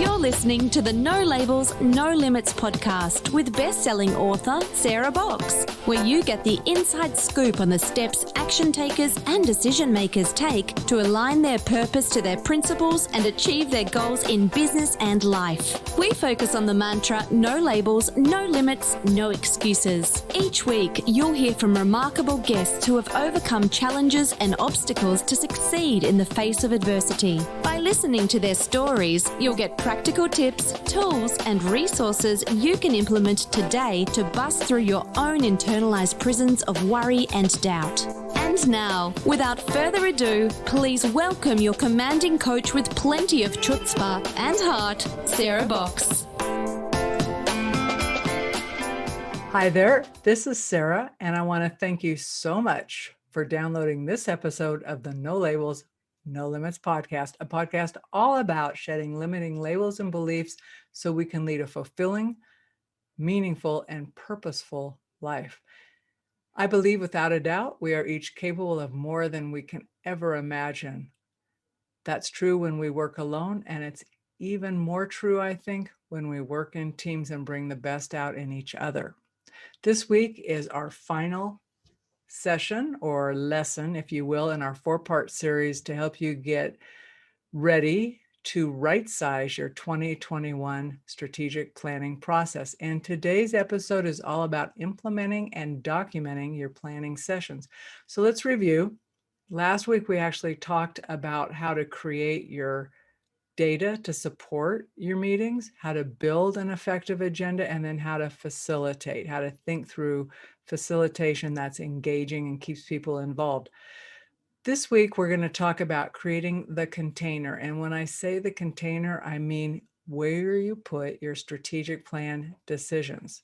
You're listening to the No Labels, No Limits podcast with best-selling author Sarah Boxx, where you get the inside scoop on the steps action takers and decision makers take to align their purpose to their principles and achieve their goals in business and life. We focus on the mantra, no labels, no limits, no excuses. Each week, you'll hear from remarkable guests who have overcome challenges and obstacles to succeed in the face of adversity. By listening to their stories, you'll get practical tips, tools, and resources you can implement today to bust through your own internalized prisons of worry and doubt. And now, without further ado, please welcome your commanding coach with plenty of chutzpah and heart, Sarah Boxx. Hi there, this is Sarah, and I want to thank you so much for downloading this episode of the No Labels, No Limits podcast, a podcast all about shedding limiting labels and beliefs so we can lead a fulfilling, meaningful, and purposeful life. I believe without a doubt, we are each capable of more than we can ever imagine. That's true when we work alone, and it's even more true, I think, when we work in teams and bring the best out in each other. This week is our final session or lesson, if you will, in our 4-part series to help you get ready to right-size your 2021 strategic planning process. And today's episode is all about implementing and documenting your planning sessions. So let's review. Last week, we actually talked about how to create your data to support your meetings, how to build an effective agenda, and then how to facilitate, how to think through facilitation that's engaging and keeps people involved. This week, we're going to talk about creating the container. And when I say the container, I mean where you put your strategic plan decisions.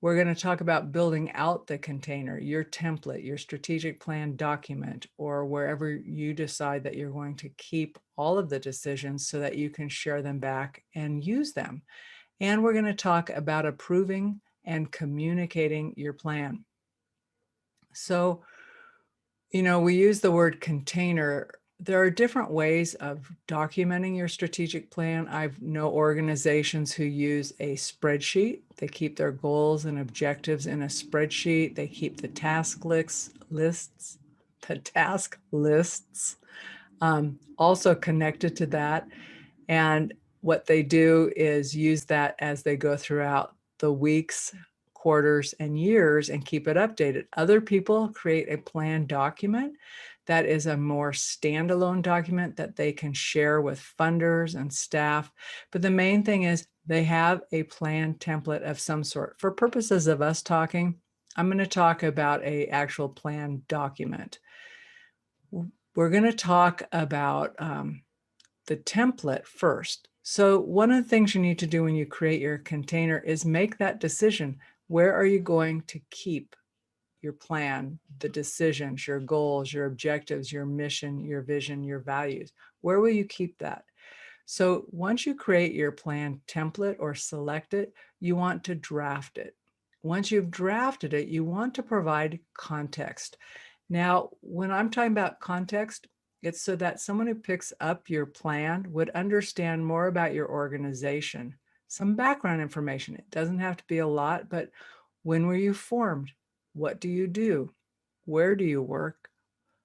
We're going to talk about building out the container, your template, your strategic plan document, or wherever you decide that you're going to keep all of the decisions so that you can share them back and use them. And we're going to talk about approving and communicating your plan. So, we use the word container. There are different ways of documenting your strategic plan. I know organizations who use a spreadsheet. They keep their goals and objectives in a spreadsheet. They keep the task lists also connected to that. And what they do is use that as they go throughout the weeks, quarters, and years and keep it updated. Other people create a plan document that is a more standalone document that they can share with funders and staff. But the main thing is they have a plan template of some sort. For purposes of us talking, I'm going to talk about an actual plan document. We're going to talk about the template first. So one of the things you need to do when you create your container is make that decision. Where are you going to keep your plan, the decisions, your goals, your objectives, your mission, your vision, your values? Where will you keep that? So once you create your plan template or select it, you want to draft it. Once you've drafted it, you want to provide context. Now, when I'm talking about context, it's so that someone who picks up your plan would understand more about your organization, some background information. It doesn't have to be a lot, but when were you formed? What do you do? Where do you work?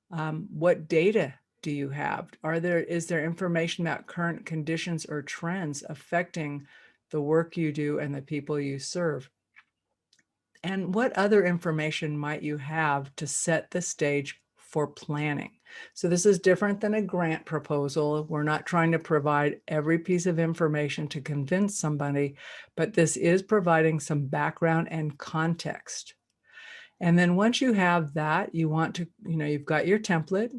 What data do you have? Is there information about current conditions or trends affecting the work you do and the people you serve? And what other information might you have to set the stage for planning? So this is different than a grant proposal. We're not trying to provide every piece of information to convince somebody, but this is providing some background and context. And then once you have that, you want to, you've got your template,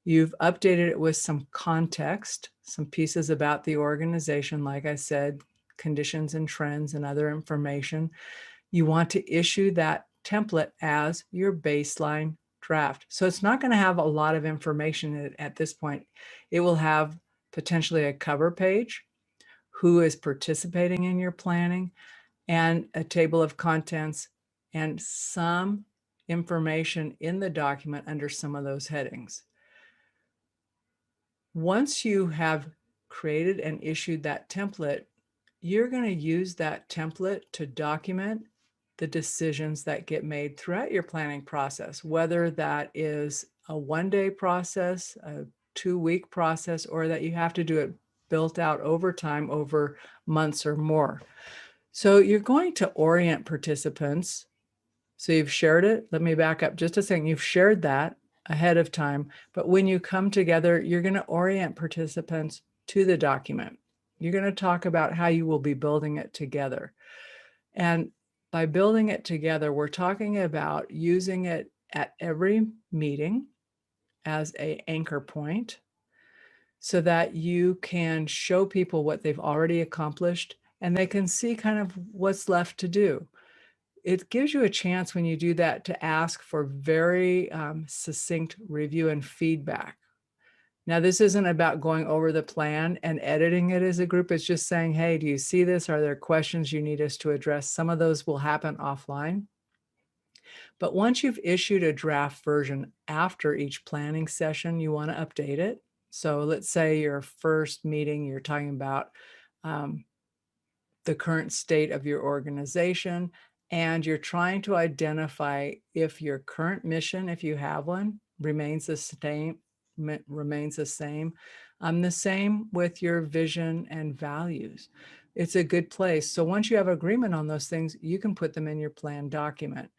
you've updated it with some context, some pieces about the organization, like I said, conditions and trends and other information. You want to issue that template as your baseline draft. So it's not going to have a lot of information at this point. It will have potentially a cover page, who is participating in your planning, and a table of contents and some information in the document under some of those headings. Once you have created and issued that template, you're going to use that template to document the decisions that get made throughout your planning process, whether that is a one-day process, a 2-week process, or that you have to do it built out over time, over months or more. So you're going to orient participants. So you've shared it. Let me back up just a second. You've shared that ahead of time, but when you come together, you're going to orient participants to the document. You're going to talk about how you will be building it together. And by building it together, we're talking about using it at every meeting as an anchor point so that you can show people what they've already accomplished and they can see kind of what's left to do. It gives you a chance when you do that to ask for very succinct review and feedback. Now, this isn't about going over the plan and editing it as a group. It's just saying, hey, do you see this? Are there questions you need us to address? Some of those will happen offline. But once you've issued a draft version after each planning session, you want to update it. So let's say your first meeting, you're talking about the current state of your organization, and you're trying to identify if your current mission, if you have one, remains the same. The same with your vision and values. It's a good place. So once you have agreement on those things, you can put them in your plan document.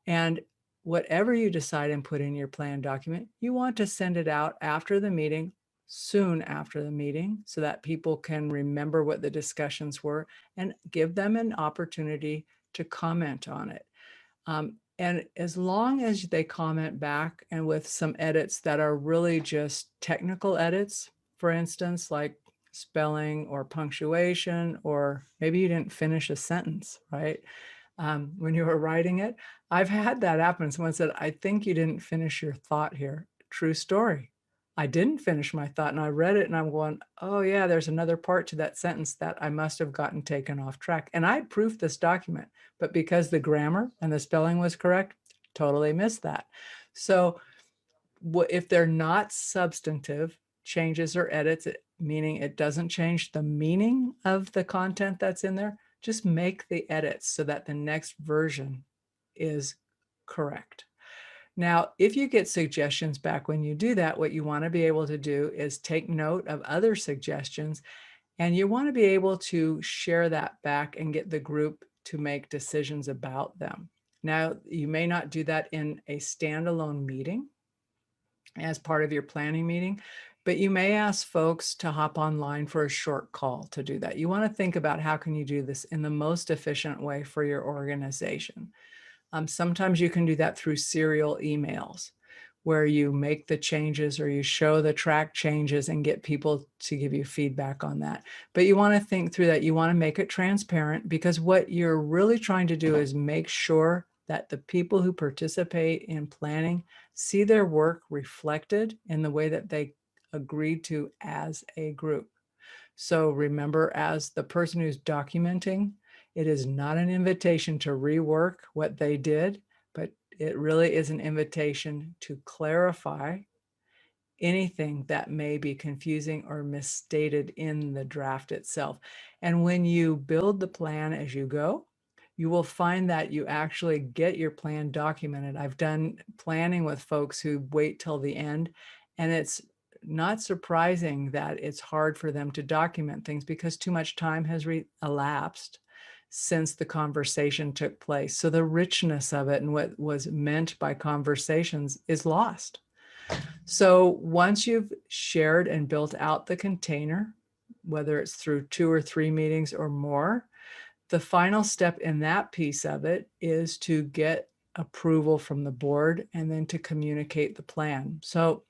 And whatever you decide and put in your plan document, you want to send it out after the meeting, soon after the meeting, so that people can remember what the discussions were and give them an opportunity to comment on it. And as long as they comment back and with some edits that are really just technical edits, for instance, like spelling or punctuation, or maybe you didn't finish a sentence, right? When you were writing it, I've had that happen. Someone said, I think you didn't finish your thought here. True story. I didn't finish my thought and I read it and I'm going, oh yeah, there's another part to that sentence that I must have gotten taken off track. And I proofed this document, but because the grammar and the spelling was correct, totally missed that. So if they're not substantive changes or edits, meaning it doesn't change the meaning of the content that's in there, just make the edits so that the next version is correct. Now, if you get suggestions back when you do that, what you want to be able to do is take note of other suggestions, and you want to be able to share that back and get the group to make decisions about them. Now, you may not do that in a standalone meeting as part of your planning meeting, but you may ask folks to hop online for a short call to do that. You want to think about how can you do this in the most efficient way for your organization. Sometimes you can do that through serial emails where you make the changes or you show the track changes and get people to give you feedback on that. But you want to think through that. You want to make it transparent, because what you're really trying to do is make sure that the people who participate in planning see their work reflected in the way that they agreed to as a group. So remember, as the person who's documenting, it is not an invitation to rework what they did, but it really is an invitation to clarify anything that may be confusing or misstated in the draft itself. And when you build the plan as you go, you will find that you actually get your plan documented. I've done planning with folks who wait till the end, and it's not surprising that it's hard for them to document things because too much time has elapsed since the conversation took place. So the richness of it and what was meant by conversations is lost. So once you've shared and built out the container, whether it's through 2 or 3 meetings or more, the final step in that piece of it is to get approval from the board and then to communicate the plan. So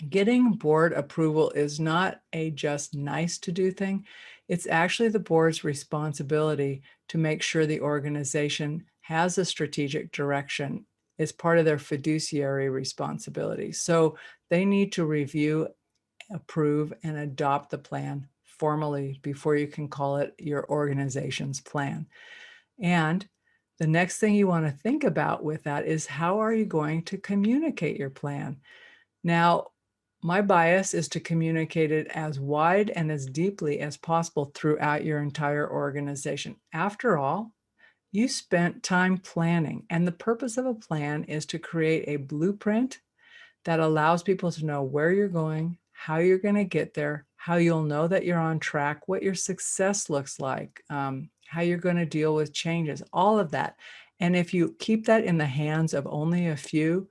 getting board approval is not a just nice to do thing. It's actually the board's responsibility to make sure the organization has a strategic direction. It's part of their fiduciary responsibility. So they need to review, approve, and adopt the plan formally before you can call it your organization's plan. And the next thing you want to think about with that is, how are you going to communicate your plan? Now, My bias is to communicate it as wide and as deeply as possible throughout your entire organization. After all, you spent time planning, and the purpose of a plan is to create a blueprint that allows people to know where you're going, how you're going to get there, how you'll know that you're on track, what your success looks like, how you're going to deal with changes, all of that. And if you keep that in the hands of only a few,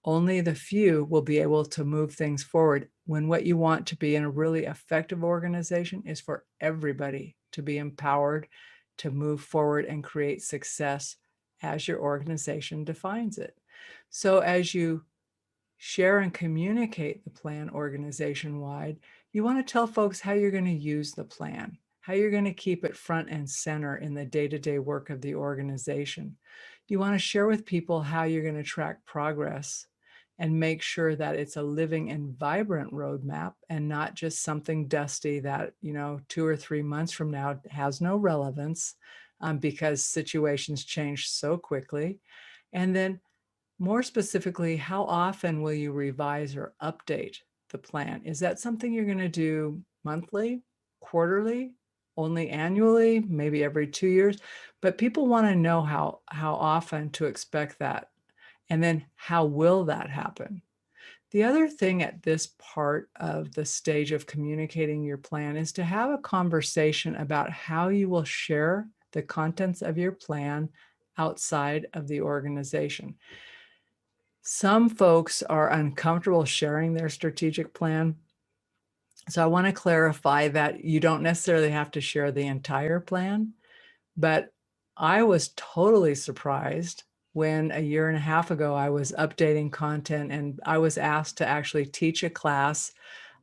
only the few will be able to move things forward, when what you want to be in a really effective organization is for everybody to be empowered to move forward and create success as your organization defines it. So as you share and communicate the plan organization wide, you want to tell folks how you're going to use the plan, how you're going to keep it front and center in the day-to-day work of the organization. You want to share with people how you're going to track progress and make sure that it's a living and vibrant roadmap and not just something dusty that, 2 or 3 months from now has no relevance, because situations change so quickly. And then more specifically, how often will you revise or update the plan? Is that something you're going to do monthly, quarterly, only annually, maybe every 2 years? But people want to know how often to expect that. And then how will that happen? The other thing at this part of the stage of communicating your plan is to have a conversation about how you will share the contents of your plan outside of the organization. Some folks are uncomfortable sharing their strategic plan. So I want to clarify that you don't necessarily have to share the entire plan, but I was totally surprised when a year and a half ago I was updating content and I was asked to actually teach a class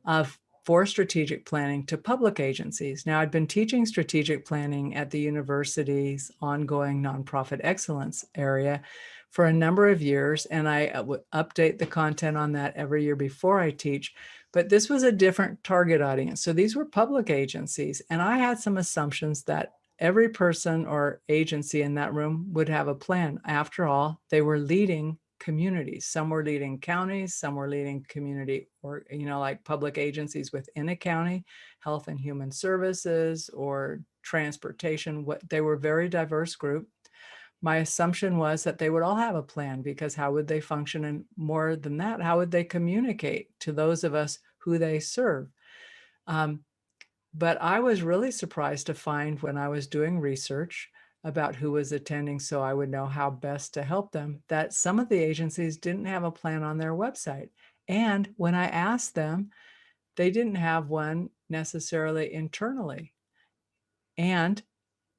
of for strategic planning to public agencies. Now, I'd been teaching strategic planning at the university's ongoing nonprofit excellence area for a number of years, and I would update the content on that every year before I teach. But this was a different target audience. So these were public agencies, and I had some assumptions that every person or agency in that room would have a plan. After all, they were leading communities. Some were leading counties, some were leading community or, like public agencies within a county, health and human services or transportation. They were a very diverse group. My assumption was that they would all have a plan, because how would they function? And more than that, how would they communicate to those of us who they serve? But I was really surprised to find, when I was doing research about who was attending so I would know how best to help them, that some of the agencies didn't have a plan on their website. And when I asked them, they didn't have one necessarily internally. And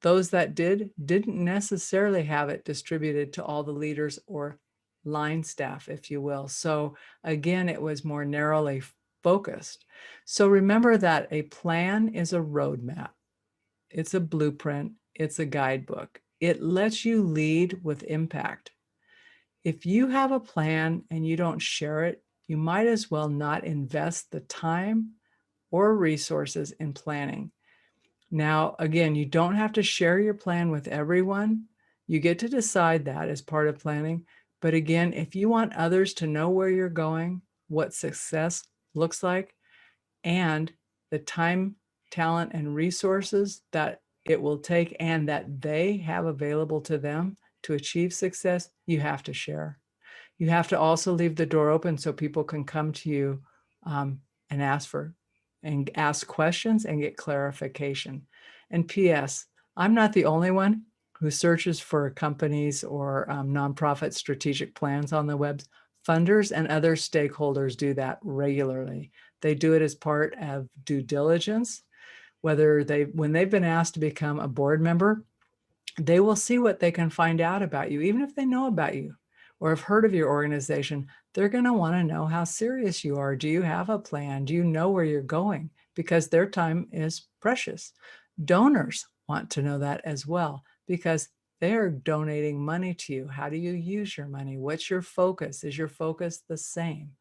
those that didn't necessarily have it distributed to all the leaders or line staff, if you will. So again, it was more narrowly focused. So remember that a plan is a roadmap. It's a blueprint. It's a guidebook. It lets you lead with impact. If you have a plan and you don't share it, you might as well not invest the time or resources in planning. Now, again, you don't have to share your plan with everyone. You get to decide that as part of planning. But again, if you want others to know where you're going, what success looks like, and the time, talent, and resources that it will take and that they have available to them to achieve success, you have to share. You have to also leave the door open so people can come to you and ask questions and get clarification. And P.S., I'm not the only one who searches for companies or nonprofit strategic plans on the web. Funders and other stakeholders do that regularly. They do it as part of due diligence. When they've been asked to become a board member, they will see what they can find out about you. Even if they know about you or have heard of your organization, they're going to want to know how serious you are. Do you have a plan? Do you know where you're going? Because their time is precious. Donors want to know that as well, because they're donating money to you. How do you use your money? What's your focus? Is your focus the same?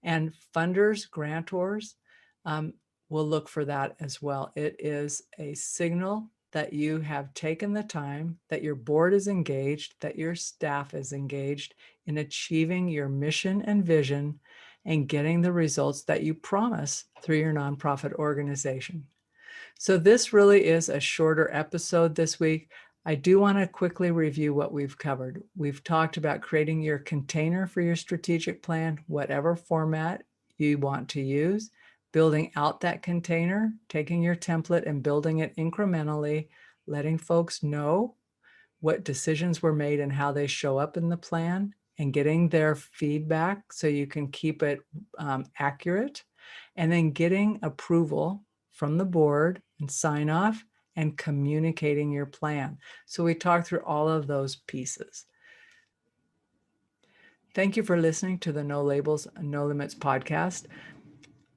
And funders, grantors will look for that as well. It is a signal that you have taken the time, that your board is engaged, that your staff is engaged in achieving your mission and vision, and getting the results that you promise through your nonprofit organization. So this really is a shorter episode this week. I do want to quickly review what we've covered. We've talked about creating your container for your strategic plan, whatever format you want to use, building out that container, taking your template and building it incrementally, letting folks know what decisions were made and how they show up in the plan, and getting their feedback so you can keep it accurate, and then getting approval from the board and sign off and communicating your plan. So we talked through all of those pieces. Thank you for listening to the No Labels, No Limits podcast.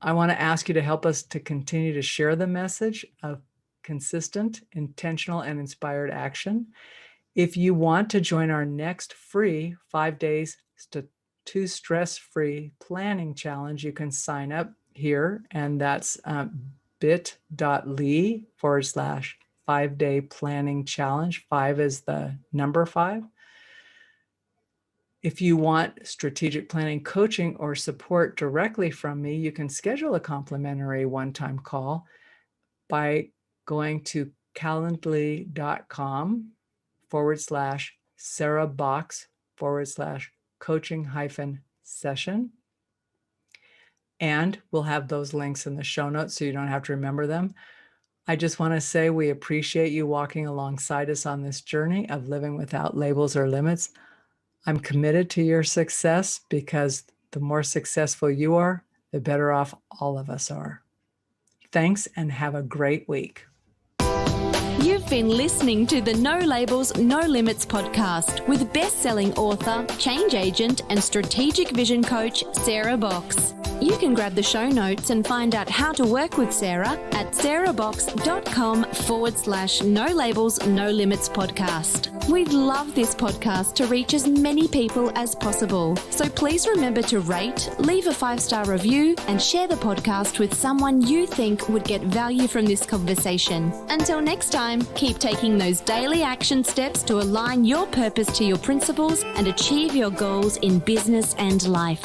I want to ask you to help us to continue to share the message of consistent, intentional, and inspired action. If you want to join our next free 5 days to stress-free planning challenge, you can sign up here, and that's bit.ly/5-day planning challenge. 5 is the number 5. If you want strategic planning coaching or support directly from me, you can schedule a complimentary one-time call by going to calendly.com/Sarah Boxx/coaching-session. And we'll have those links in the show notes so you don't have to remember them. I just want to say we appreciate you walking alongside us on this journey of living without labels or limits. I'm committed to your success because the more successful you are, the better off all of us are. Thanks and have a great week. You've been listening to the No Labels, No Limits podcast with best-selling author, change agent, and strategic vision coach, Sarah Boxx. You can grab the show notes and find out how to work with Sarah at sarahboxx.com/No Labels, No Limits podcast. We'd love this podcast to reach as many people as possible. So please remember to rate, leave a 5-star review, and share the podcast with someone you think would get value from this conversation. Until next time, keep taking those daily action steps to align your purpose to your principles and achieve your goals in business and life.